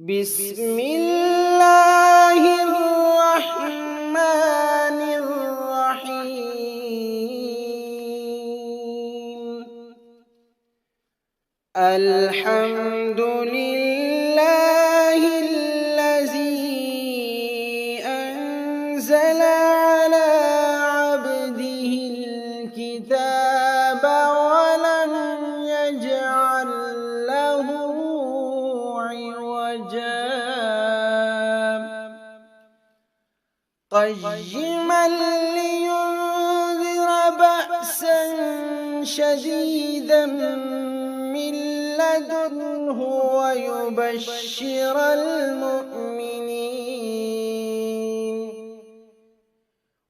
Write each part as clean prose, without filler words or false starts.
بسم الله الرحمن الرحيم. الحمد لله الذي أنزل على عبده الكتاب ولم يجعل له عوجا قيما لينذر بأسا شديدا من لدنه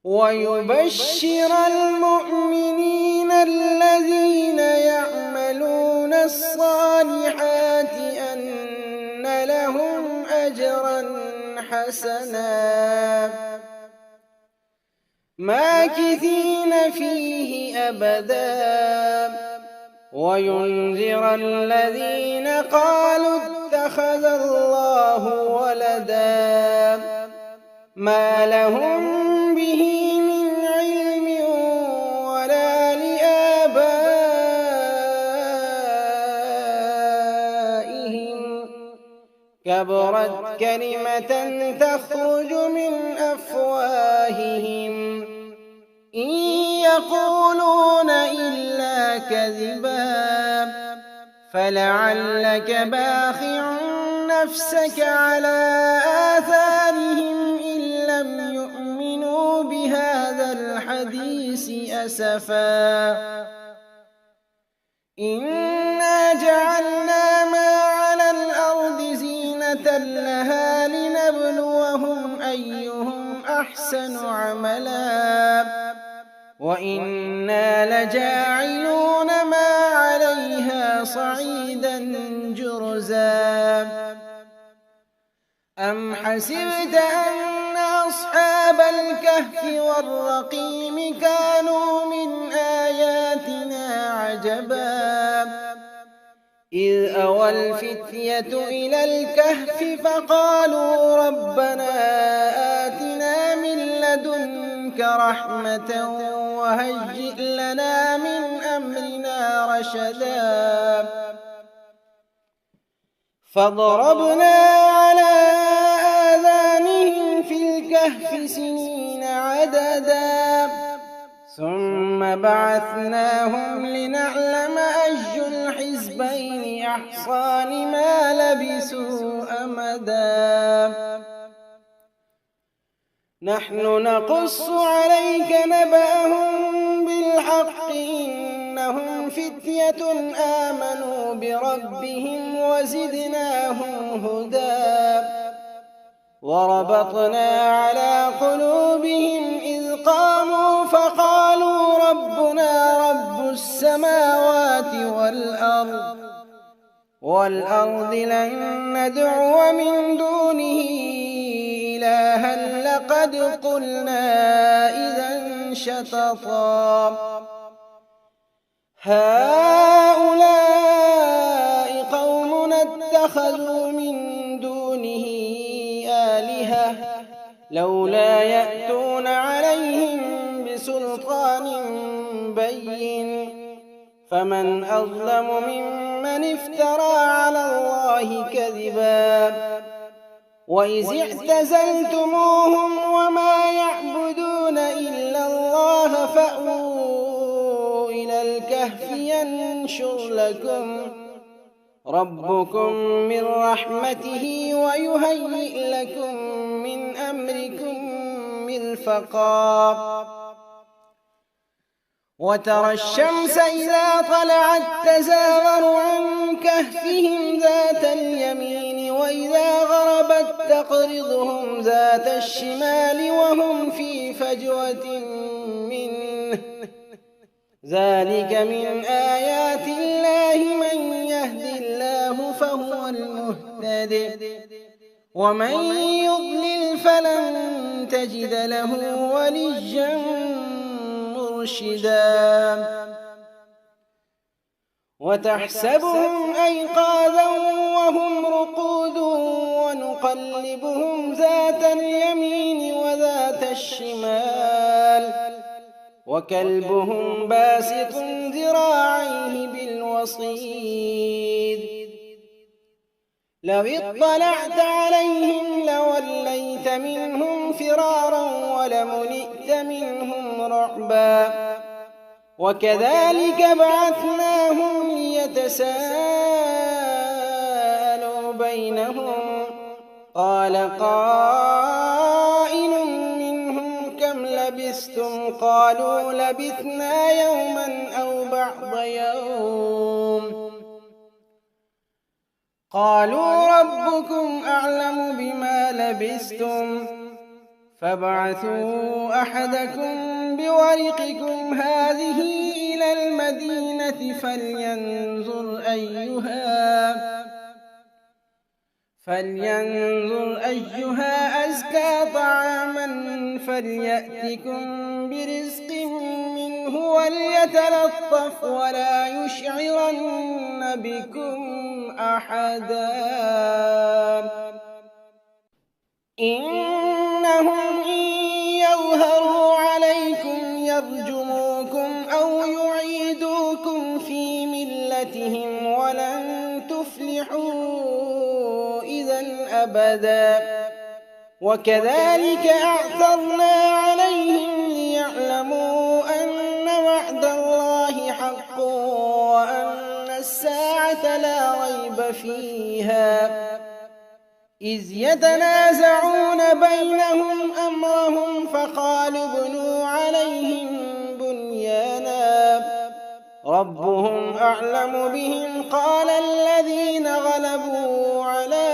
ويبشر المؤمنين الذين يعملون الصالحات أن لهم أجرا حسنا ماكثين فيه أبدا وينذر الذين قالوا اتخذ الله ولدا ما لهم به من علم ولا لآبائهم كبرت كلمة تخرج من أفواههم إن يقولون إلا كذبا فلعلك باخع نفسك على آثارهم إن لم يؤمنوا بهذا الحديث أسفا إنا جعلنا ما على الأرض زينة لها لنبلوهم أيهم أحسن عملا وإنا لجاعلون ما عليها صعيدا جرزا أم حسبت أن أصحاب الكهف والرقيم كانوا من آياتنا عجبا إذ أوى الفتية إلى الكهف فقالوا ربنا آتنا من لدنك رحمة وهيئ لنا من أمرنا رشدا فضربنا على آذانهم في الكهف سنين عددا ثم بعثناهم لنعلم أي الحزبين أحصى لما لبثوا أمدا نحن نقص عليك نبأهم بالحق إنهم فتية آمنوا بربهم وزدناهم هدى وربطنا على قلوبهم إذ قاموا فقالوا ربنا رب السماوات والأرض لن ندعو من دونه إلها لقد قلنا إذا شططا هؤلاء قومنا اتخذوا من دونه آلهة لولا يأتون عليهم بسلطان بين فمن أظلم ممن افترى على الله كذبا وإذ اعتزلتموهم وما يعبدون إلا الله فأووا إلى الكهف ينشر لكم ربكم من رحمته ويهيئ لكم من أمركم مرفقا وترى الشمس إذا طلعت تزاور عن كهفهم ذات اليمين وإذا غربت تقرضهم ذات الشمال وهم في فجوة منه ذلك من آيات الله من يهد الله فهو المهتد ومن يضلل فلن تجد له وليا مرشدا وتحسبهم أيقاظا وهم رقود ونقلبهم ذات اليمين وذات الشمال وكلبهم باسط ذراعيه بالوصيد لو اطلعت عليهم لوليت منهم فرارا ولملئت منهم رعبا وكذلك بعثناهم ليتساءلوا بينهم قال قائل منهم كم لبثتم قالوا لبثنا يوما أو بعض يوم قالوا ربكم أعلم بما لبثتم فابعثوا أحدكم بورقكم هذه إلى المدينة فلينظر أيها أزكى طعاما فليأتكم برزق منه وليتلطف ولا يشعرن بكم أحدا إنهم إن يظهروا عليكم يرجموكم أو يعيدوكم في ملتهم ولن تفلحوا إذا أبدا وكذلك أعثرنا عليهم ليعلموا أن وعد الله حق وأن الساعة لا ريب فيها إذ يتنازعون بينهم أمرهم فقالوا ابنوا عليهم بنيانا ربهم أعلم بهم قال الذين غلبوا على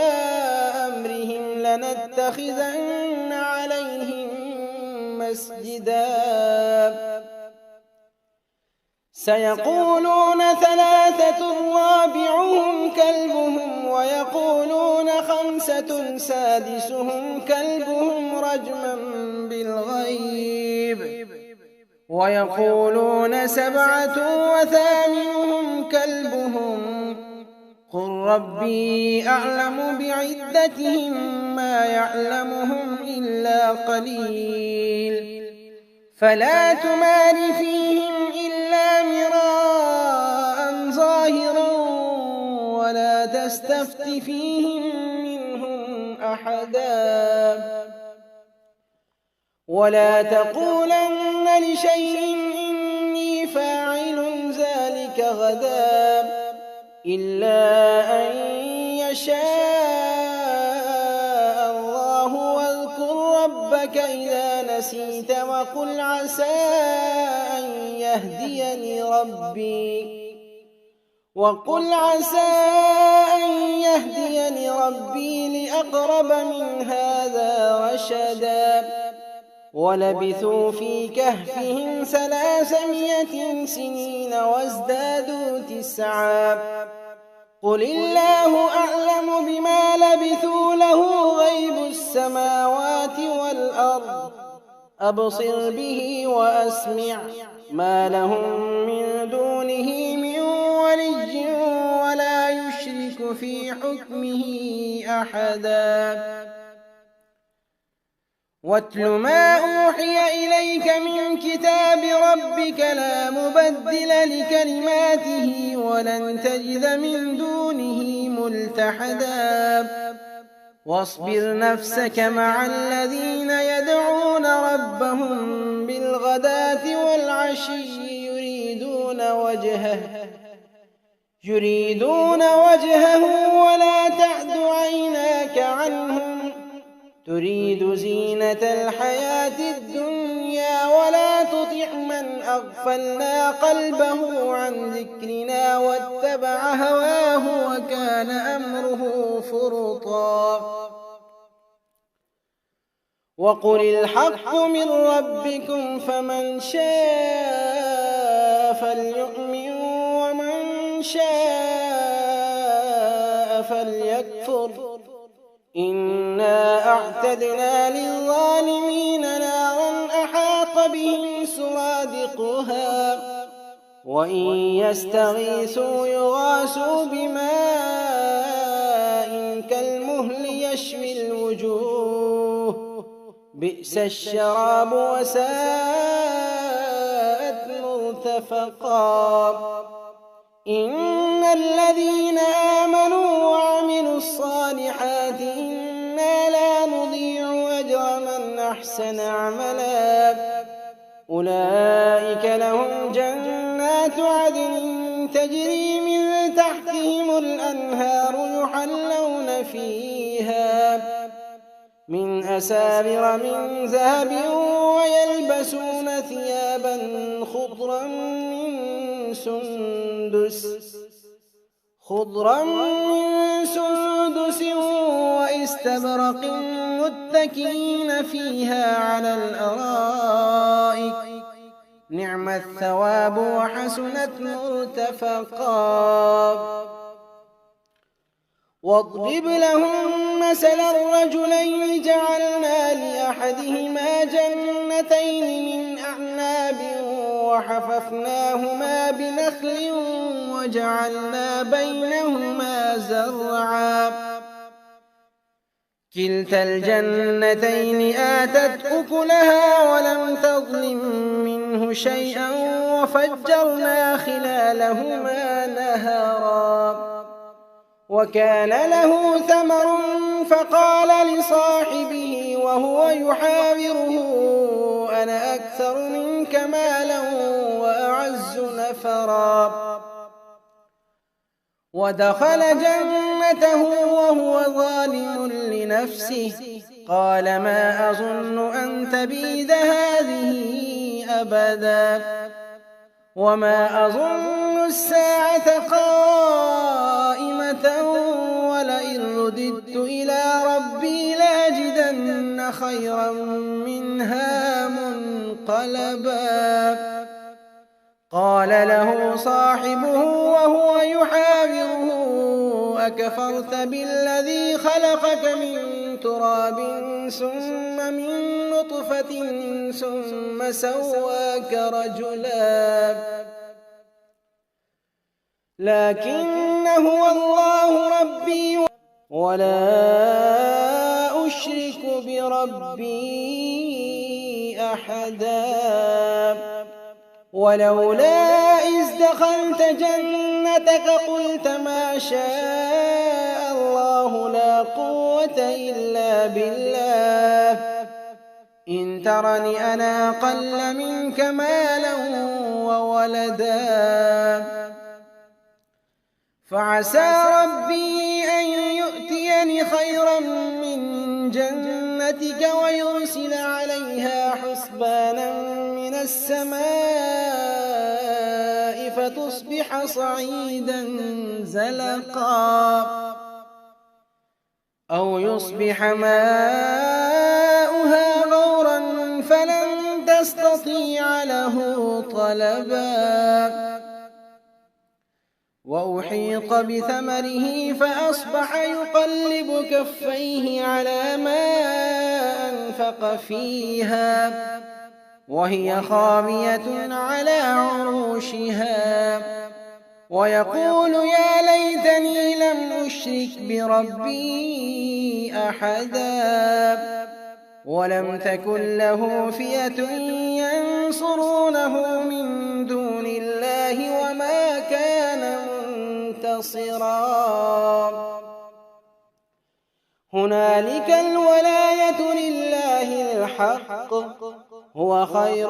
أمرهم لنتخذن عليهم مسجدا سيقولون ثلاثة رابعهم كلبهم ويقولون خمسة سادسهم كلبهم رجما بالغيب ويقولون سبعة وثامنهم كلبهم قل ربي أعلم بعدتهم ما يعلمهم إلا قليل فلا تمار فيهم إلا مراء ظاهرا ولا تستفت فيهم منهم أحدا ولا تقولن لشيء إني فاعل ذلك غدا إلا أن يشاء الله واذكر ربك إذا نسيت وقل عسى أن يهديني ربي لأقرب من هذا رشدا ولبثوا في كهفهم 300 سنين وازدادوا 9 قل الله أعلم بما لبثوا له غيب السماوات والأرض أبصر به وأسمع ما لهم من دونه من ولي ولا يشرك في حكمه أحدا واتل ما أوحي إليك من كتاب ربك لا مبدل لكلماته ولن تجد من دونه ملتحدا واصبر نفسك مع الذين يدعون ربهم بالغداة والعشي يريدون وجهه ولا تعد عيناك عنهم تريد زينة الحياة الدنيا ولا تطع من أغفلنا قلبه عن ذكرنا واتبع هواه وكان أمره فرطا وقل الحق من ربكم فمن شاء فليؤمن ومن شاء فليكفر إنا أعتدنا للظالمين نارا أحاط بهم سرادقها وإن يستغيثوا يغاثوا بماء كالمهل يشوي الوجوه بئس الشراب وساءت مرتفقا إن الذين آمنوا وعملوا الصالحات إنا لا نضيع أجر من أحسن عملا أولئك لهم جنات عدن تجري من تحتهم الأنهار يحلون فيها من أساور من ذهب ويلبسون ثيابا خضرا من سندس واستبرق متكئين فيها على الأرائك نعم الثواب وحسنت مرتفقا واضرب لهم مثل الرجلين جعلنا لأحدهما جنتين من أعناب وحففناهما بنخل وجعلنا بينهما زرعا كلتا الجنتين آتت أكلها ولم تظلم منه شيئا وفجرنا خلالهما نهرا وكان له ثمر فقال لصاحبه وهو يحاوره أنا أكثر منك مالا وأعز نفرا ودخل جنته وهو ظالم لنفسه قال ما أظن أن تبيد هذه أبدا وما أظن الساعة قائمة ولئن رددت إلى ربي لأجدن خيرا منها منقلبا قال له صاحبه وهو يحاوره أكفرت بالذي خلقك من تراب ثم من نطفة ثم سواك رجلا لكن هو الله ربي ولا أشرك بربي أحدا ولولا إذ دخلت جنتك قلت ما شاء الله لا قوة إلا بالله إن ترني أنا أقل منك مالا وولدا فعسى ربي أن يؤتيني خيرا من جنتك ويرسل عليها حسبانا من السماء فتصبح صعيدا زلقا أو يصبح ماؤها غورا فلن تستطيع له طلبا وأحيط بثمره فأصبح يقلب كفيه على ما أنفق فيها وهي خاوية على عروشها ويقول يا ليتني لم أشرك بربي أحدا ولم تكن له فئة ينصرونه من دون الله وما كان منتصرا هنالك الولاية لله الحق هو خير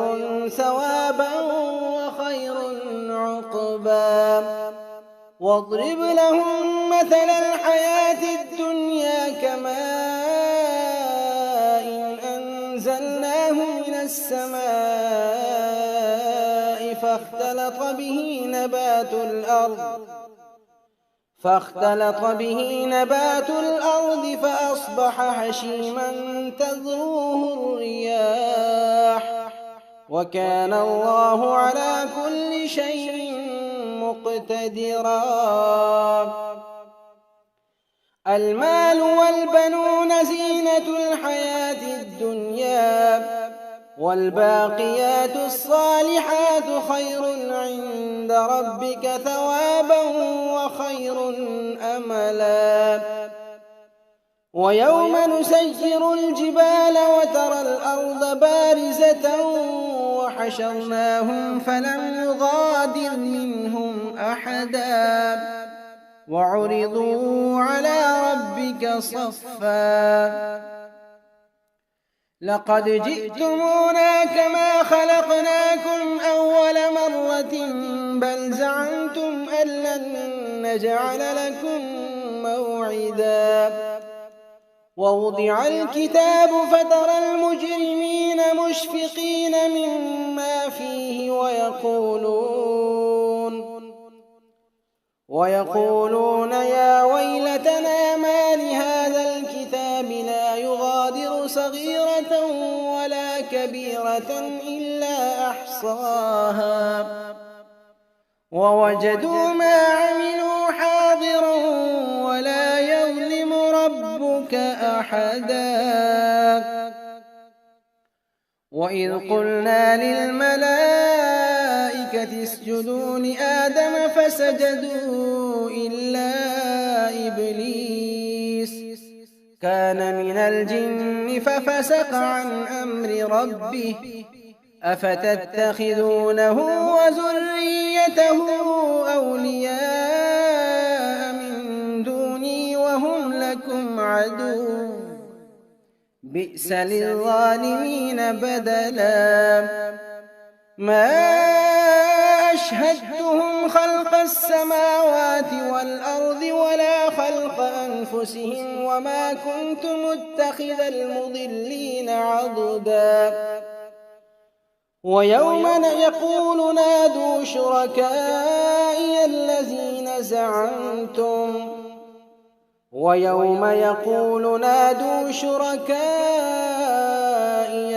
ثوابا وخير عقبا واضرب لهم مثل الحياة الدنيا كماء أنزلناه من السماء فاختلط به نبات الأرض فأصبح هشيما تذروه الرياح وكان الله على كل شيء مقتدرا المال والبنون زينة الحياة الدنيا والباقيات الصالحات خير عند ربك ثوابا وخير أملا ويوم نسير الجبال وترى الأرض بارزة وحشرناهم فلم نغادر منهم أحدا وعرضوا على ربك صفا لقد جئتمونا كما خلقناكم أول مرة بل زعمتم أن لن نجعل لكم موعدا ووضع الكتاب فترى المجرمين مشفقين مما فيه ويقولون يا ويلتنا ما لهذا الكتاب لا يغادر صغيرة ولا كبيرة إلا أحصاها ووجدوا ما عملوا حاضرا ولا يظلم ربك أحدا وإذ قلنا للملائكة اسجدوا لآدم فسجدوا إلا إبليس كان من الجن ففسق عن أمر ربه أفتتخذونه وذريته أولياء من دوني وهم لكم عدو بئس للظالمين بدلا ما أشهدتهم خلق السماوات والأرض ولا خلق أنفسهم وما كنت متخذ المضلين عضدا ويوم يقول نادوا شركائي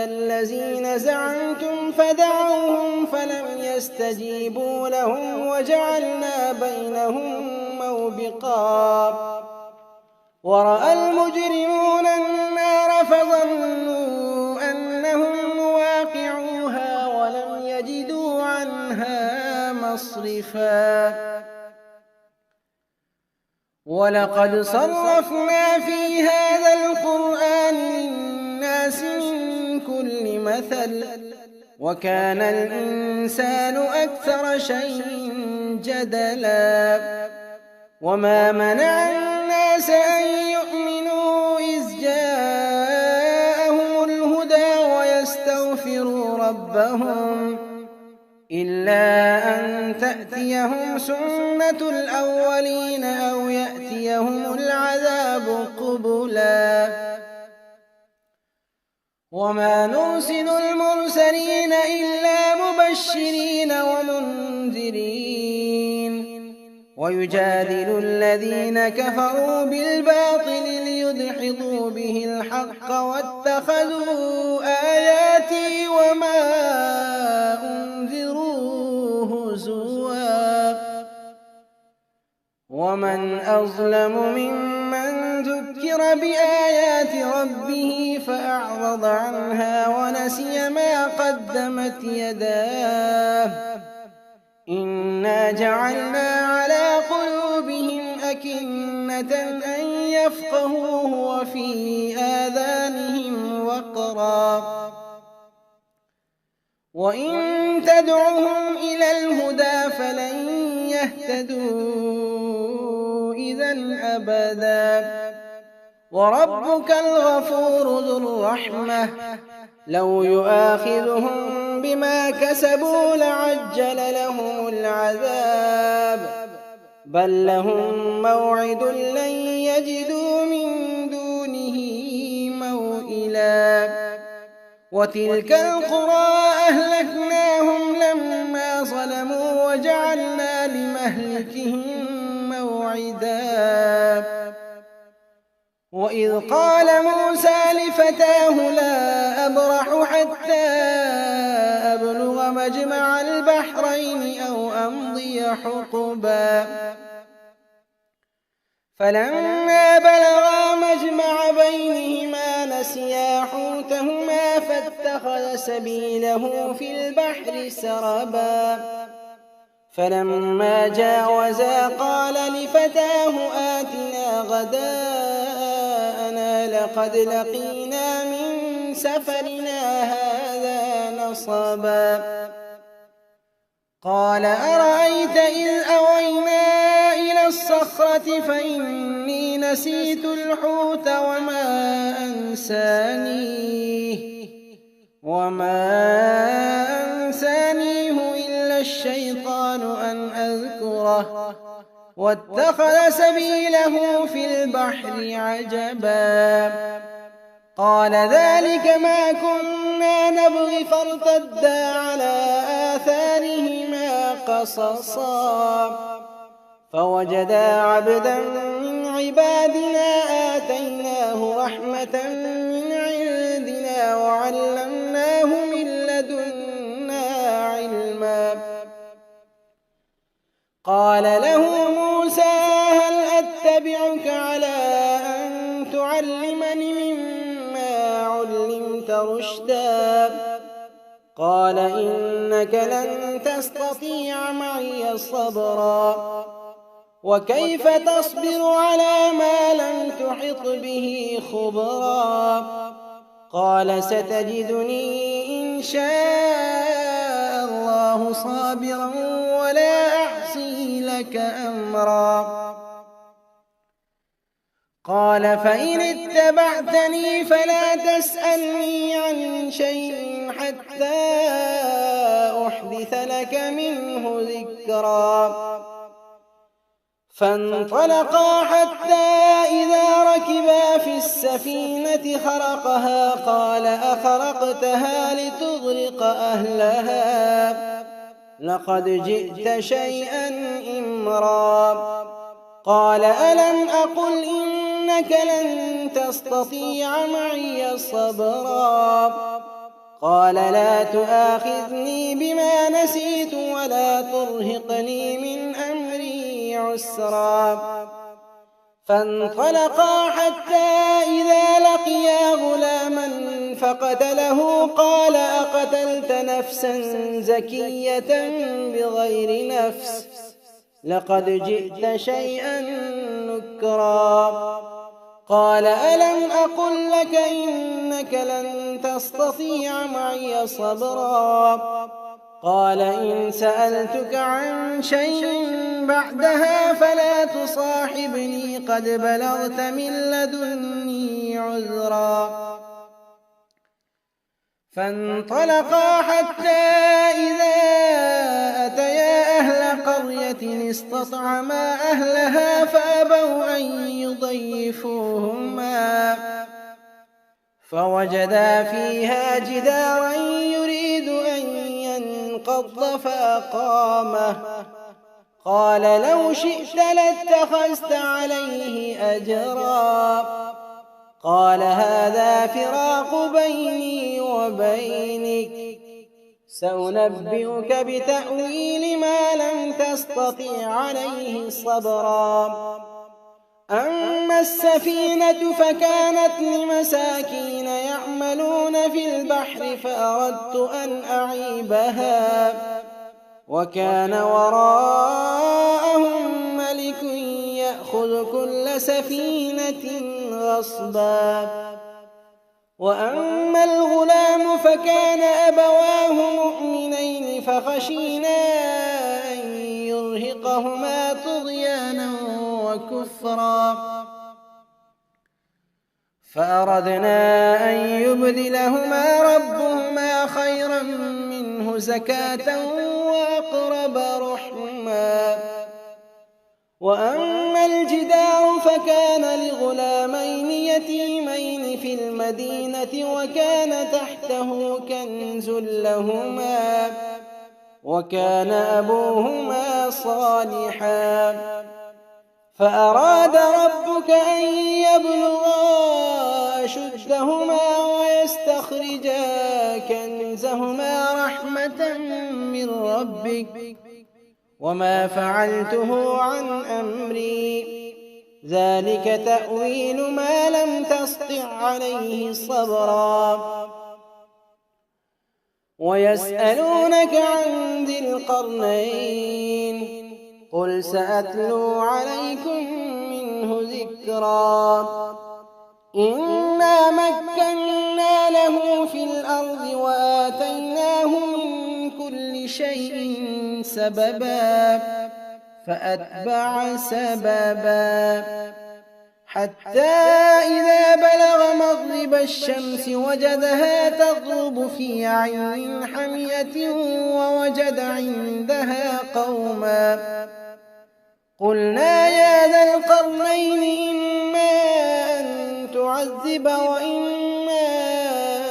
الذين زعمتم فدعوهم فلم يستجيبوا لهم وجعلنا بينهم موبقا ورأى المجرمون النار فظنوا أنهم مواقعوها ولم يجدوا عنها مصرفا ولقد صرفنا في هذا القرآن للناس من كل مثل وكان الإنسان أكثر شيء جدلا وما منع الناس أن يؤمنوا إذ جاءهم الهدى ويستغفروا ربهم إلا أن تأتيهم سنة الأولين أو يأتيهم العذاب قبلا وما نرسل المرسلين إلا مبشرين ومنذرين ويجادل الذين كفروا بالباطل ليدحضوا به الحق واتخذوا آياتي وما أنذروا هزوا ومن أظلم ممن ذكر بآيات ربه فأعرض عنها ونسي ما قدمت يداه إنا جعلنا على قلوبهم أكنة أن يفقهوه وفي آذانهم وقرا وإن تدعهم إلى الهدى فلن يهتدوا إذا أبدا وربك الغفور ذو الرحمة لو يؤاخذهم بما كسبوا لعجل لهم العذاب بل لهم موعد لن يجدوا من دونه موئلا وتلك القرى أهلكناهم لما ظلموا وجعلنا لمهلكهم موعدا وإذ قال موسى لفتاه لا أبرح حتى أبلغ مجمع البحرين أو أمضي حقبا فلما بلغا مجمع بينهما نسيا حوتهما فاتخذ سبيله في البحر سربا فلما جاوزا قال لفتاه آتنا غداءنا لقد لقينا من سفرنا هذا نصبا قال أرأيت إذ أوينا إلى الصخرة فإني نسيت الحوت وما أنسانيه إلا الشيطان أن أذكره واتخذ سبيله في البحر عجبا قال ذلك ما كنا نبغي فارتدا على آثارهما قصصا فوجدا عبدا من عبادنا آتيناه رحمة من عندنا وعلمناه من لدنا علما قال له موسى هل أتبعك على أن تعلمني مما علمت رشدا قال إنك لن تستطيع معي صبرا وكيف تصبر على ما لم تحط به خبرا قال ستجدني إن شاء الله صابرا ولا أعصي لك أمرا قال فإن اتبعتني فلا تسألني عن شيء حتى أحدث لك منه ذكرا فانطلقا حتى إذا ركبا في السفينة خرقها قال أخرقتها لتغرق أهلها لقد جئت شيئا إمرا قال ألم أقل إنك لن تستطيع معي صبرا قال لا تؤاخذني بما نسيت ولا ترهقني من أمري عسرا فانطلقا حتى إذا لقيا غلاما فقتله قال أقتلت نفسا زكية بغير نفس لقد جئت شيئا نكرا قال ألم أقل لك إنك لن تستطيع معي صبرا قال إن سألتك عن شيء بعدها فلا تصاحبني قد بلغت من لدني عذرا فانطلقا حتى إذا أتيا أهل قرية استطعما أهلها فأبوا أن يضيفوهما فوجدا فيها جدارا يريد أن ينقض فأقامه قال لو شئت لاتخذت عليه أجرا قال هذا فراق بيني وبينك سأنبئك بتأويل ما لم تستطع عليه صبرا أما السفينة فكانت لمساكين يعملون في البحر فأردت أن أعيبها وكان وراءهم ملك يأخذ كل سفينة غصبا وأما الغلام فكان أبواه مؤمنين فخشينا أن يرهقهما طغيانا وكفرا فأردنا أن يبدلهما ربهما خيرا منه زكاة وأقرب رحما وأما الجدار فكان لغلامين يتيمين في المدينة وكان تحته كنز لهما وكان أبوهما صالحا فأراد ربك أن يبلغا أشدهما ويستخرجا كنزهما رحمة من ربك وما فعلته عن أمري ذلك تأويل ما لم تسطع عليه صبرا ويسألونك عن ذي القرنين قل سأتلو عليكم منه ذكرا إنا مكنا له في الأرض وآتيناه من كل شيء سببا فأتبع سببا حتى إذا بلغ مغرب الشمس وجدها تغرب في عين حمية ووجد عندها قوما قلنا يا ذا القرنين إما أن تعذب وإما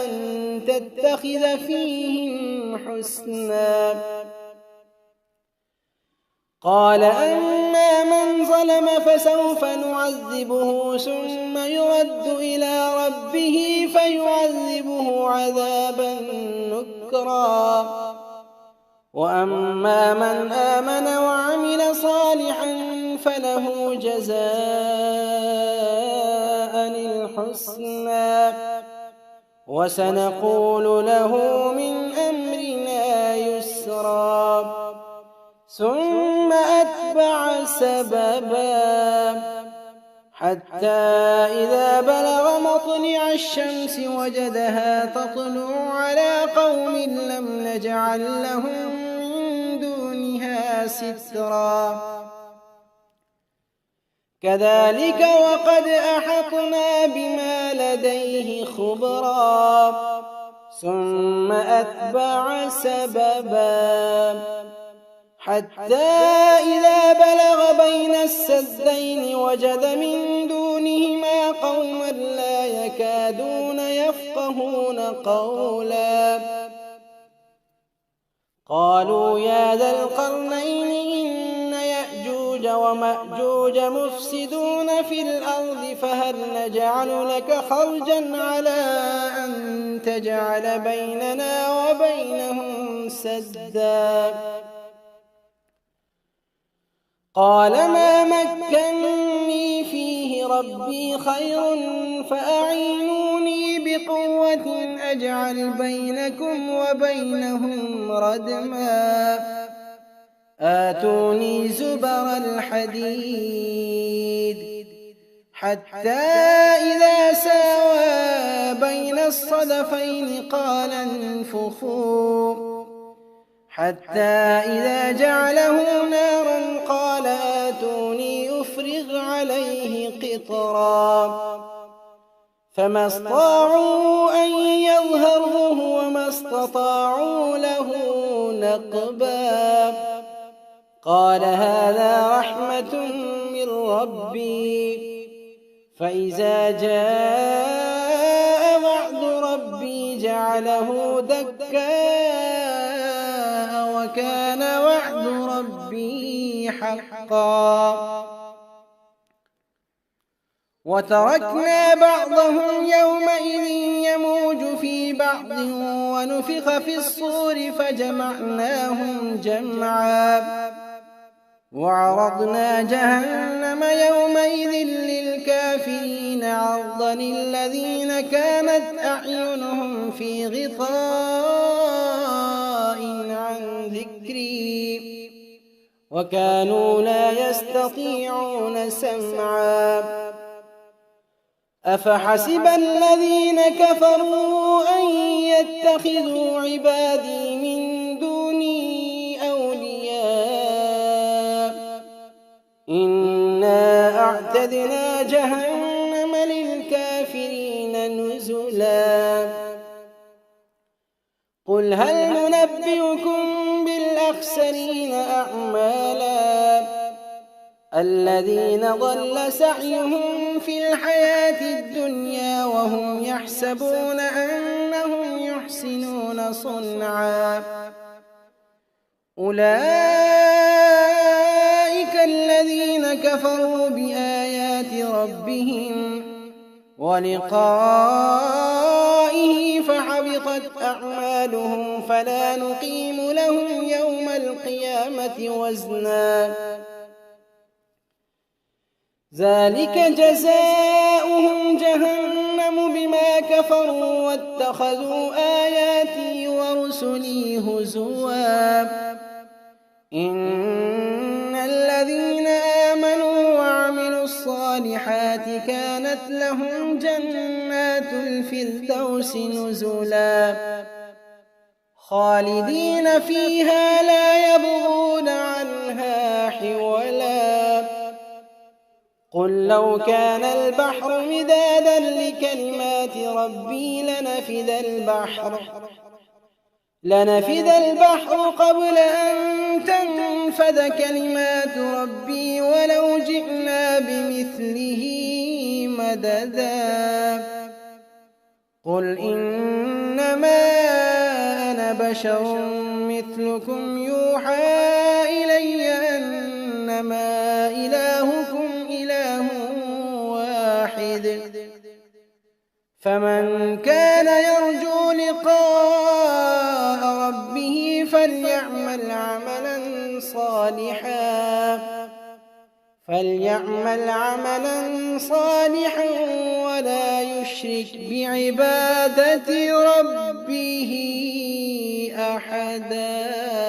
أن تتخذ فيهم حسنا قال أما من ظلم فسوف نعذبه ثم يرد إلى ربه فيعذبه عذابا نكرا وأما من آمن وعمل صالحا فله جزاء الحسنى وسنقول له من أمرنا يسرا ثم أتبع سببا حتى إذا بلغ مطلع الشمس وجدها تطلع على قوم لم نجعل لهم من دونها سترا كذلك وقد أحطنا بما لديه خبرا ثم أتبع سببا حتى إذا بلغ بين السدين وجد من دونهما قوما لا يكادون يفقهون قولا قالوا يا ذا القرنين إن يأجوج ومأجوج مفسدون في الأرض فهل نجعل لك خرجا على أن تجعل بيننا وبينهم سدا قال ما مكنني فيه ربي خير فأعينوني بقوة أجعل بينكم وبينهم ردما آتوني زبر الحديد حتى إذا ساوى بين الصدفين قال انفخوا حتى إذا جعله نارا قال آتوني أفرغ عليه قطرا فما استطاعوا أن يظهروه وما استطاعوا له نقبا قال هذا رحمة من ربي فإذا جاء وعد ربي جعله دكا وكان وعد ربي حقا وتركنا بعضهم يومئذ يموج في بعض ونفخ في الصور فجمعناهم جمعا وعرضنا جهنم يومئذ للكافرين عرضا الذين كانت أعينهم في غطاء عن ذكري وكانوا لا يستطيعون سمعا أفحسب الذين كفروا أن يتخذوا عبادي من دوني أولياء إنا أعتدنا جهنم للكافرين نزلا قل هل ننبئكم بالأخسرين أعمالا الذين ضل سعيهم في الحياة الدنيا وهم يحسبون أنهم يحسنون صنعا أولئك الذين كفروا بآيات ربهم ولقائه فحبطت أعمالهم فلا نقيم لهم يوم القيامة وزنا ذلك جزاؤهم جهنم بما كفروا واتخذوا آياتي ورسلي هزوا إن الذين آمنوا وعملوا الصالحات كانت لهم جنات الفردوس نزلا خالدين فيها لا يبغون عنها حولا قل لو كان البحر مدادا لكلمات ربي لنفد البحر قبل أن تنفد كلمات ربي ولو جئنا بمثله مددا قل إنما أنا بشر مثلكم يوحى إلي أنما إلهكم إله واحد فمن كان يرجو لقاء ربه فليعمل عملا صالحا ولا يشرك بعبادة ربه أحدا.